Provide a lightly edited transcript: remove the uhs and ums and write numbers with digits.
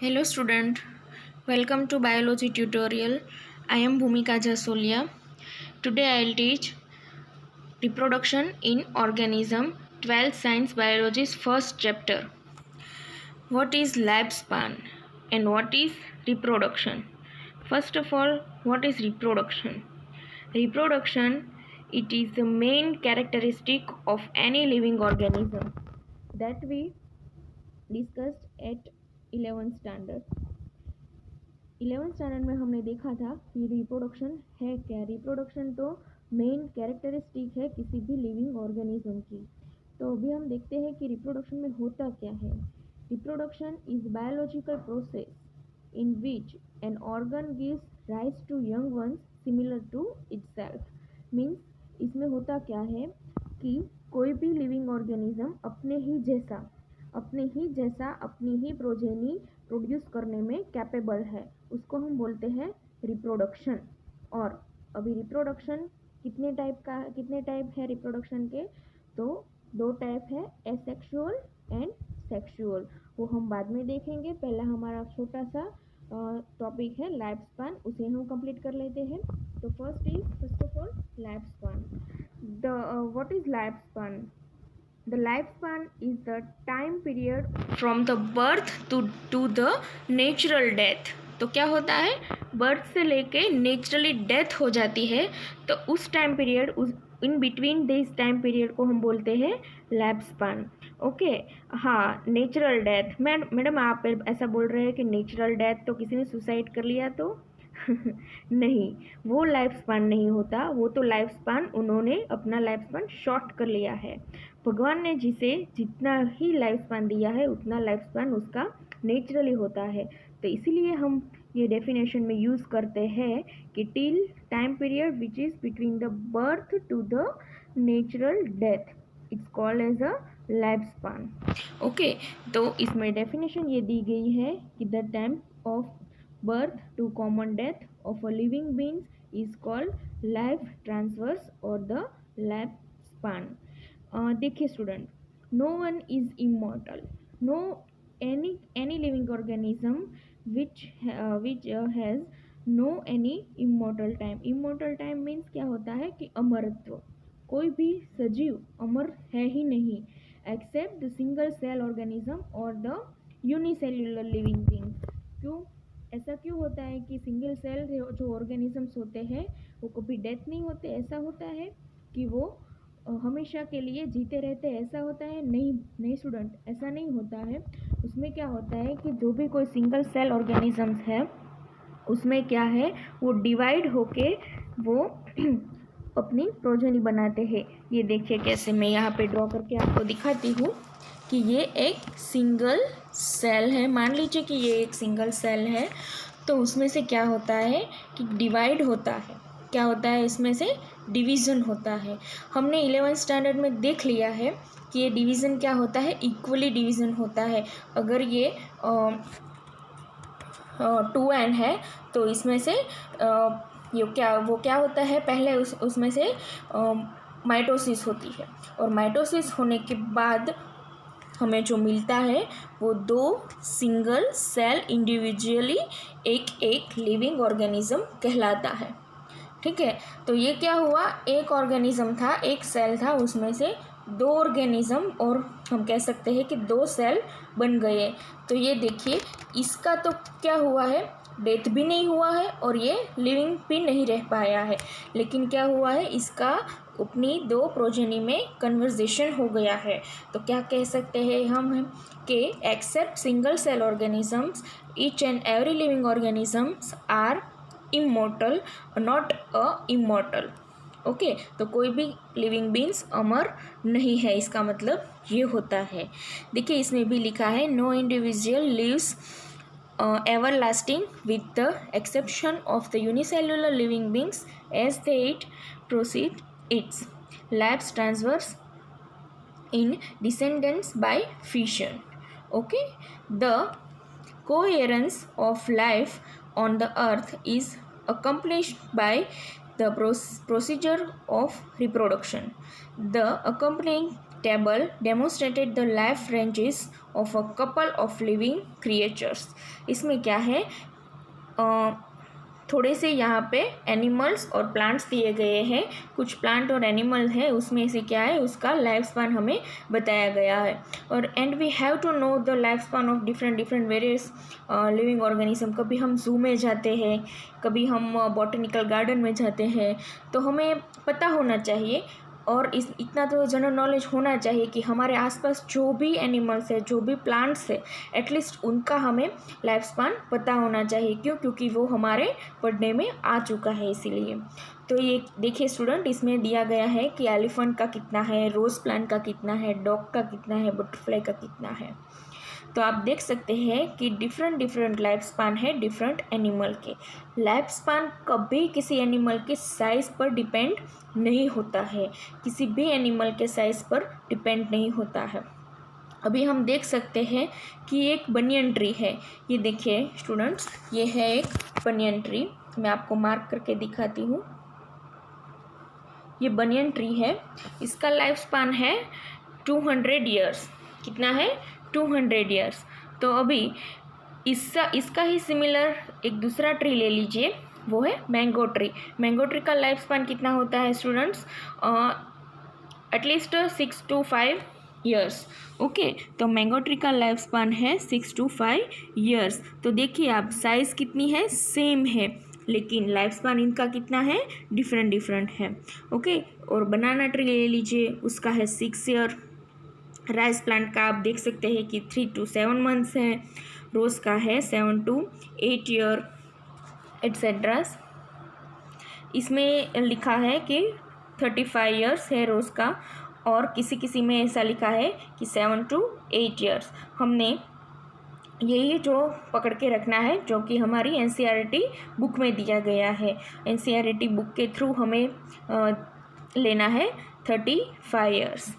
Hello student, welcome to biology tutorial. I am Bhumika Jasolia. Today I will teach reproduction in organism 12th science biology's first chapter. What is lifespan and what is reproduction? First of all, what is reproduction? Reproduction, it is the main characteristic of any living organism that we discussed at 11th standard. 11th standard में हमने देखा था कि reproduction है क्या। Reproduction तो main characteristic है किसी भी लिविंग ऑर्गेनिज्म की। तो अभी हम देखते हैं कि रिप्रोडक्शन में होता क्या है। Reproduction is biological process in which an organ gives rise to young ones similar to itself. Means इसमें होता क्या है कि कोई भी लिविंग ऑर्गेनिज्म अपने ही ही प्रोजेनी प्रोड्यूस करने में कैपेबल है, उसको हम बोलते हैं रिप्रोडक्शन। और अभी रिप्रोडक्शन कितने टाइप है रिप्रोडक्शन के, तो दो टाइप है, एसेक्सुअल एंड सेक्सुअल। वो हम बाद में देखेंगे। पहला हमारा छोटा सा टॉपिक है लाइफ स्पैन, उसे हम कंप्लीट कर लेते हैं। तो first of all life span. What is life span? The lifespan is the time period from the birth to the natural death। तो क्या होता है, बर्थ से लेके नेचुरली डेथ हो जाती है, तो उस टाइम पीरियड, उस in between this time period को हम बोलते हैं लाइफ स्पैन। ओके, हाँ, नेचुरल डेथ। मैडम आप ऐसा बोल रहे हैं कि नेचुरल डेथ तो किसी ने सुसाइड कर लिया तो नहीं, वो लाइफ स्पैन नहीं होता। वो तो लाइफ स्पैन, उन्होंने अपना लाइफ स्पैन शॉर्ट कर लिया है। भगवान ने जिसे जितना ही लाइफ स्पैन दिया है उतना लाइफ स्पैन उसका नेचुरली होता है। तो इसीलिए हम ये डेफिनेशन में यूज़ करते हैं कि till time period which is between the birth to the natural death, its called as a life span. Okay, तो इसमें डेफिनेशन ये दी गई है कि the time of birth to common death of a living being is called life transverse or the life span। देखिए student, no one is immortal, no any living organism which has no any immortal time। immortal time means क्या होता है कि अमरत्व। कोई भी सजीव अमर है ही नहीं, except the single cell organism और द यूनिसेल्युलर लिविंग बींग्स। क्यों ऐसा क्यों होता है कि सिंगल सेल जो ऑर्गेनिजम्स होते हैं वो कभी डेथ नहीं होते? ऐसा होता है कि वो हमेशा के लिए जीते रहते हैं, ऐसा होता है? नहीं स्टूडेंट, ऐसा नहीं होता है। उसमें क्या होता है कि जो भी कोई सिंगल सेल ऑर्गेनिजम्स है उसमें क्या है, वो डिवाइड होके वो अपनी प्रोजेनी बनाते हैं। ये देखिए कैसे, मैं यहाँ पे ड्रॉ करके आपको दिखाती हूँ कि ये एक सिंगल सेल है। मान लीजिए कि ये एक सिंगल सेल है, तो उसमें से क्या होता है कि डिवाइड होता है। क्या होता है, इसमें से डिवीज़न होता है। हमने 11th स्टैंडर्ड में देख लिया है कि ये डिवीज़न क्या होता है, इक्वली डिवीज़न होता है। अगर ये 2n है तो इसमें से वो क्या होता है, पहले उसमें से माइटोसिस होती है, और माइटोसिस होने के बाद हमें जो मिलता है वो दो सिंगल सेल इंडिविजुअली एक लिविंग ऑर्गेनिज्म कहलाता है। ठीक है, तो ये क्या हुआ, एक ऑर्गेनिज्म था, एक सेल था, उसमें से दो ऑर्गेनिज्म, और हम कह सकते हैं कि दो सेल बन गए। तो ये देखिए, इसका तो क्या हुआ है, डेथ भी नहीं हुआ है और ये लिविंग भी नहीं रह पाया है, लेकिन क्या हुआ है, इसका अपनी दो प्रोजेनी में कन्वर्जेशन हो गया है। तो क्या कह सकते हैं हम कि except single cell organisms each and every living organisms are immortal, not a immortal. Okay, तो कोई भी लिविंग बींग्स अमर नहीं है, इसका मतलब ये होता है। देखिए इसमें भी लिखा है, no individual lives everlasting with the exception of the unicellular living beings as they proceed its life transfers in descendants by fission। Okay, the coherence of life on the earth is accomplished by the procedure of reproduction। The accompanying table demonstrated the life ranges of a couple of living creatures. इसमें क्या है, थोड़े से यहाँ पे animals और plants दिए गए हैं, कुछ प्लांट और एनिमल है, उसमें से क्या है उसका लाइफ स्पान हमें बताया गया है. और and we have to know the life span of different various living organism. कभी हम जू में जाते हैं, कभी हम बॉटनिकल गार्डन में जाते हैं, तो हमें पता होना चाहिए और इतना तो जनरल नॉलेज होना चाहिए कि हमारे आसपास जो भी एनिमल्स है, जो भी प्लांट्स है, एटलीस्ट उनका हमें लाइफ स्पान पता होना चाहिए. क्यों? क्योंकि वो हमारे पढ़ने में आ चुका है इसीलिए. तो ये देखिए स्टूडेंट, इसमें दिया गया है कि एलिफेंट का कितना है, रोज़ प्लांट का कितना है, डॉग का कितना है, बटरफ्लाई का कितना है. तो आप देख सकते हैं कि डिफरेंट लाइफ स्पान है डिफरेंट एनिमल के. लाइफ स्पान कभी किसी एनिमल के साइज़ पर डिपेंड नहीं होता है, किसी भी एनिमल के साइज़ पर डिपेंड नहीं होता है. अभी हम देख सकते हैं कि एक बनियन ट्री है. ये देखिए स्टूडेंट्स, ये है एक बनियन ट्री. मैं आपको मार्क करके दिखाती हूँ. ये बनियन ट्री है, इसका लाइफ स्पान है 200 ईयर्स. कितना है? 200 ईयर्स. तो अभी इसका ही सिमिलर एक दूसरा ट्री ले लीजिए, वो है मैंगो ट्री. मैंगो ट्री का लाइफ स्पान कितना होता है students? At least 6 to 5 years. Okay, तो मैंगो ट्री का लाइफ स्पान है 6 to 5 ईयर्स. तो देखिए आप, साइज़ कितनी है? सेम है, लेकिन लाइफ स्पान इनका कितना है? डिफरेंट है. ओके, और बनाना ट्री ले लीजिए, उसका है 6 ईयर. राइस प्लांट का आप देख सकते हैं कि 3 to 7 मंथ्स है. रोज़ का है 7 to 8 ईयर एट्सेट्रा. इसमें लिखा है कि 35 ईयर्स है रोज़ का, और किसी में ऐसा लिखा है कि 7 to 8 ईयर्स. हमने यही जो पकड़ के रखना है जो कि हमारी NCERT बुक में दिया गया है. NCERT बुक के थ्रू हमें लेना है 35 ईयर्स.